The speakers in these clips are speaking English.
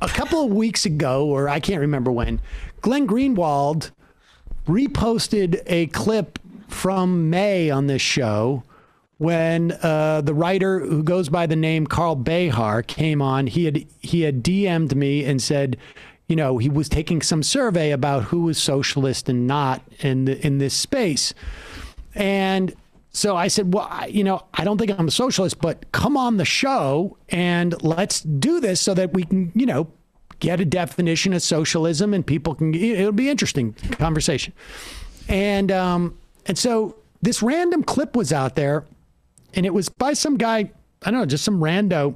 a couple of weeks ago, or I can't remember when, Glenn Greenwald reposted a clip from May on this show when the writer who goes by the name Carl Behar came on. He had DM'd me and said, you know, he was taking some survey about who was socialist and not in this space. And so I said, well, you know, I don't think I'm a socialist, but come on the show and let's do this so that we can, you know, get a definition of socialism and people can, it'll be interesting conversation. And so this random clip was out there and it was by some guy, I don't know, just some rando.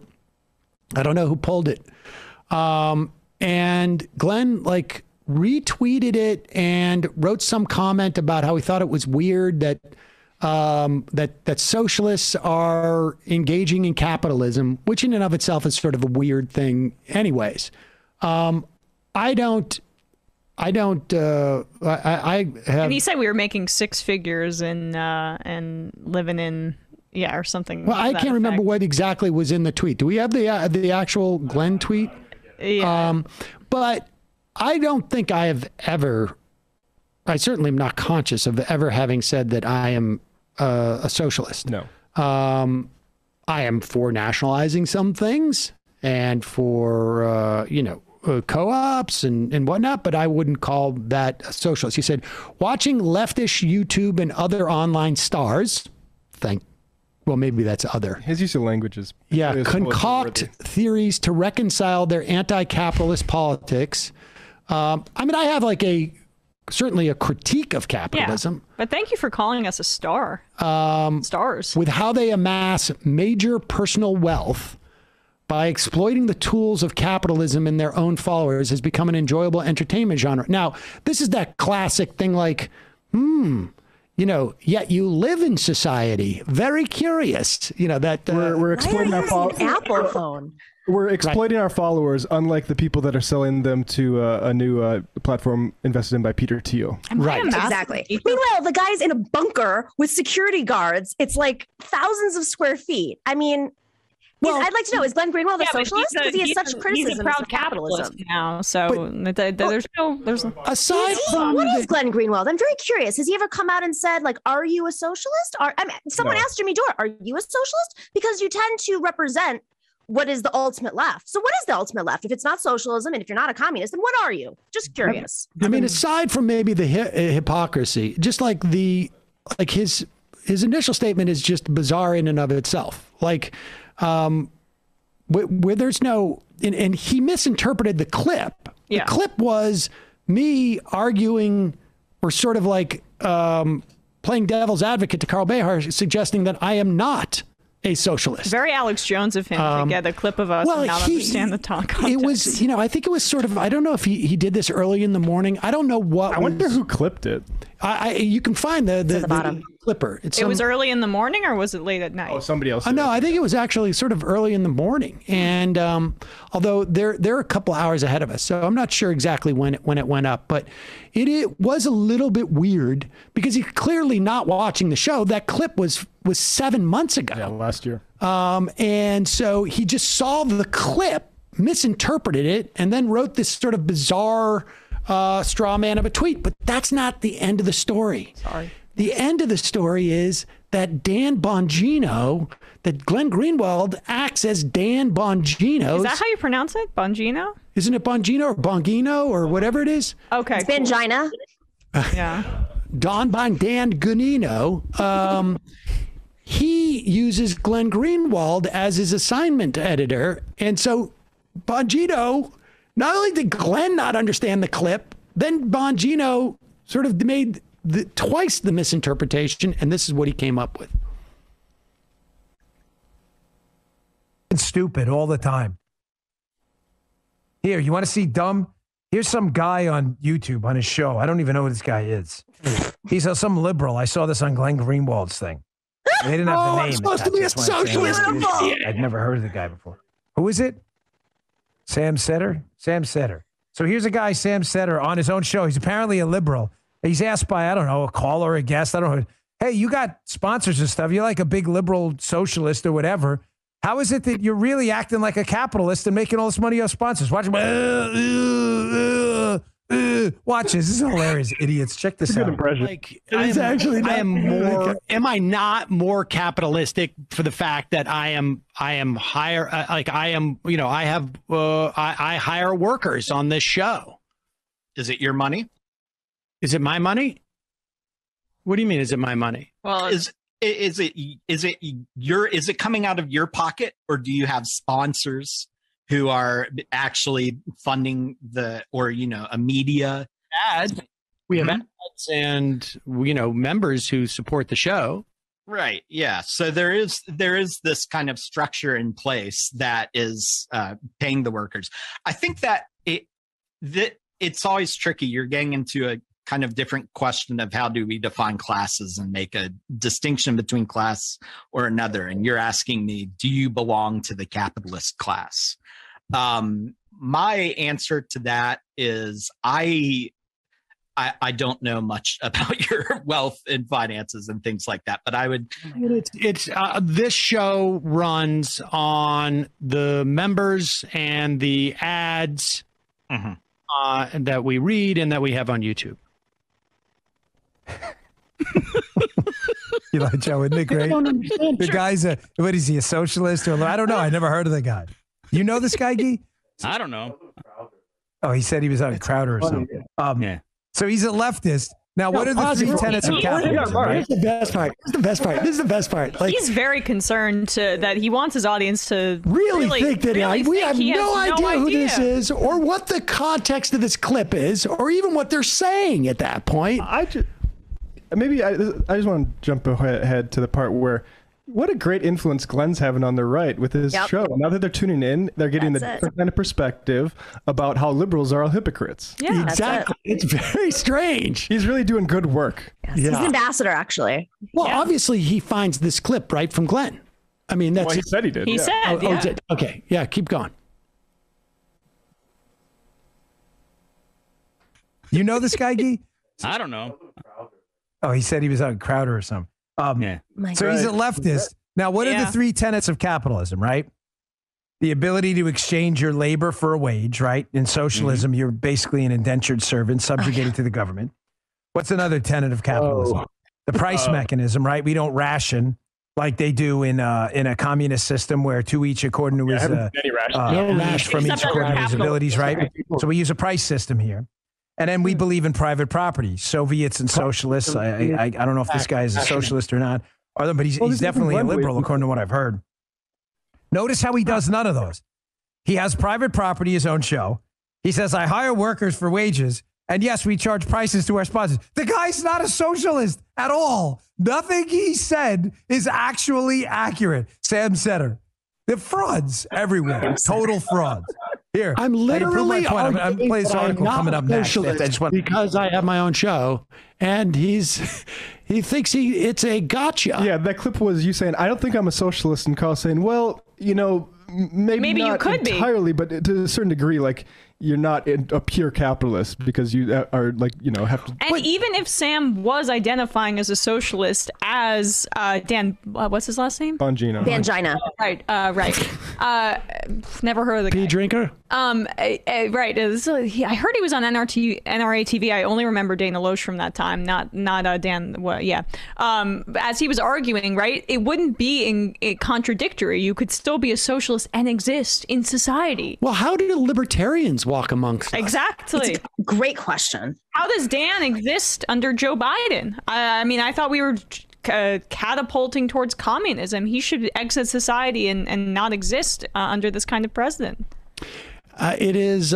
I don't know who pulled it. And Glenn like retweeted it and wrote some comment about how he thought it was weird that socialists are engaging in capitalism, which in and of itself is sort of a weird thing anyways. I have. And he said we were making six figures and living in, or something. Well, I can't remember what exactly was in the tweet. Do we have the actual Glenn tweet? Yeah. But I don't think I have ever, I certainly am not conscious of ever having said that I am a socialist. No. I am for nationalizing some things and for, co-ops and whatnot, but I wouldn't call that a socialist. He said, watching leftish YouTube and other online stars, well, maybe that's other. His use of language is... Yeah, concoct theories to reconcile their anti-capitalist politics. I mean, I have like certainly a critique of capitalism. Yeah, but thank you for calling us a star. Stars. With how they amass major personal wealth by exploiting the tools of capitalism in their own followers has become an enjoyable entertainment genre. Now, this is that classic thing like, yet you live in society. Very curious. That we're exploiting our Apple phone. We're exploiting our followers, unlike the people that are selling them to a new platform invested in by Peter Thiel. Right. Exactly. Meanwhile, the guy's in a bunker with security guards. It's like thousands of square feet. I mean, I'd like to know, is Glenn Greenwald a socialist? Because he has such criticism of capitalism now. So there's aside from what is Glenn Greenwald? I'm very curious. Has he ever come out and said, like, are you a socialist? Someone asked Jimmy Dore, are you a socialist? Because you tend to represent what is the ultimate left. So what is the ultimate left? If it's not socialism and if you're not a communist, then what are you? Just curious. I mean, aside from maybe the hypocrisy, just like his initial statement is just bizarre in and of itself. Like, where there's no, and he misinterpreted the clip. Yeah. The clip was me arguing or sort of like playing devil's advocate to Carl Behar, suggesting that I am not a socialist. Very Alex Jones of him to get a clip of us and not understand the talk context. It was, I think it was sort of, I don't know if he did this early in the morning. I don't know what. I wonder who clipped it. You can find the bottom clipper. It was early in the morning or was it late at night? Oh, somebody else. No, I think it was actually sort of early in the morning. And although they're a couple hours ahead of us, so I'm not sure exactly when it went up, but it was a little bit weird because he's clearly not watching the show. That clip was 7 months ago. Yeah, last year. And so he just saw the clip, misinterpreted it, and then wrote this sort of bizarre straw man of a tweet. But that's not the end of the story. Sorry. The end of the story is that Dan Bongino, that Glenn Greenwald acts as Dan Bongino. Is that how you pronounce it? Bongino? Isn't it Bongino or Bongino or whatever it is? Okay. It's Bongina. Yeah. Dan Gunino. He uses Glenn Greenwald as his assignment editor. And so Bongino, not only did Glenn not understand the clip, then Bongino sort of made twice the misinterpretation, and this is what he came up with. It's stupid all the time. Here, you want to see dumb? Here's some guy on YouTube on his show. I don't even know who this guy is. He's some liberal. I saw this on Glenn Greenwald's thing. They didn't have the name. I'm supposed to be a socialist. I'd never heard of the guy before. Who is it? Sam Seder? Sam Seder. So here's a guy, Sam Seder, on his own show. He's apparently a liberal. He's asked by, I don't know, a caller or a guest. I don't know. Hey, you got sponsors and stuff. You're like a big liberal socialist or whatever. How is it that you're really acting like a capitalist and making all this money off sponsors? Watch watch this. This is hilarious, idiots. Check this out. Like, am I not more capitalistic for the fact that I am higher? I hire workers on this show. Is it your money? Is it my money? What do you mean? Is it my money? Well, Is it coming out of your pocket, or do you have sponsors who are actually funding a media ad? We have ads and members who support the show. Right. Yeah. So there is this kind of structure in place that is paying the workers. I think that it's always tricky. You're getting into a kind of different question of how do we define classes and make a distinction between class or another. And you're asking me, do you belong to the capitalist class? My answer to that is I don't know much about your wealth and finances and things like that, but I would. It's this show runs on the members and the ads that we read and that we have on YouTube. You like Joe, isn't it great? The guy's what is he, a socialist? Or I don't know. I never heard of the guy. You know this guy, Guy? I don't know. Oh, he said he was on Crowder or something. Yeah. So he's a leftist. Now, what are the three tenets of capitalism? Here's the best part. This is the best part. Like, he's very concerned that he wants his audience to really think that we have no idea who this idea. is, or what the context of this clip is, or even what they're saying at that point. I just want to jump ahead to the part where what a great influence Glenn's having on the right with his show. Now that they're tuning in, they're getting different kind of perspective about how liberals are all hypocrites. Yeah, exactly. It's very strange. He's really doing good work. Yes, he's an ambassador, actually. Well, obviously he finds this clip right from Glenn. I mean, that's. Well, he said he did. He said, yeah. Okay, yeah, keep going. You know this guy, Guy? I don't know. Oh, he said he was on Crowder or something. Yeah. So he's a leftist. Now, what are the three tenets of capitalism, right? The ability to exchange your labor for a wage, right? In socialism, you're basically an indentured servant subjugated to the government. What's another tenet of capitalism? The price mechanism, right? We don't ration like they do in a communist system where to each according to his each from each according to his abilities, right? So we use a price system here. And then we believe in private property. Soviets and socialists. I don't know if this guy is a socialist or not, but he's definitely a liberal, according to what I've heard. Notice how he does none of those. He has private property, his own show. He says, I hire workers for wages. And yes, we charge prices to our sponsors. The guy's not a socialist at all. Nothing he said is actually accurate. Sam Seder. The frauds everywhere. Total frauds. Here, I'm literally I'm playing this article coming up next. Because I have my own show, and he thinks it's a gotcha. Yeah, that clip was you saying, I don't think I'm a socialist, and Carl saying, well, maybe not you could entirely, but to a certain degree, like you're not a pure capitalist because you are have to. And even if Sam was identifying as a socialist, as Dan, what's his last name? Bongino. Bongino. Right. Never heard of the guy. Pea drinker. Right. I heard he was on NRA TV. I only remember Dana Loesch from that time, not Dan. Well, yeah. As he was arguing, right, it wouldn't be contradictory. You could still be a socialist and exist in society. Well, how do libertarians walk amongst us? Exactly. It's a great question. How does Dan exist under Joe Biden? I mean, I thought we were catapulting towards communism. He should exit society and not exist under this kind of president. It is.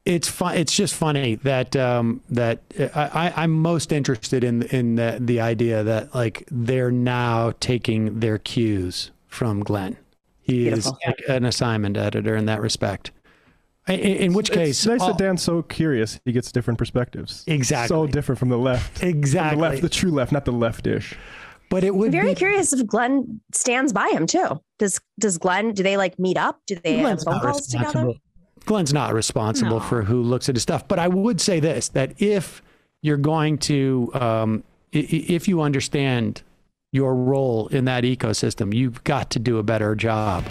It's fun. It's just funny that I'm most interested in the idea that like they're now taking their cues from Glenn. He is like an assignment editor in that respect. In which case, it's nice that Dan's so curious. He gets different perspectives. Exactly. So different from the left. Exactly. From the left, the true left, not the leftish. But it would I'm very be curious if Glenn stands by him too. Does Glenn? Do they like meet up? Do they have phone calls together? Glenn's not responsible for who looks at his stuff. But I would say this: that if you're going to, if you understand your role in that ecosystem. You've got to do a better job.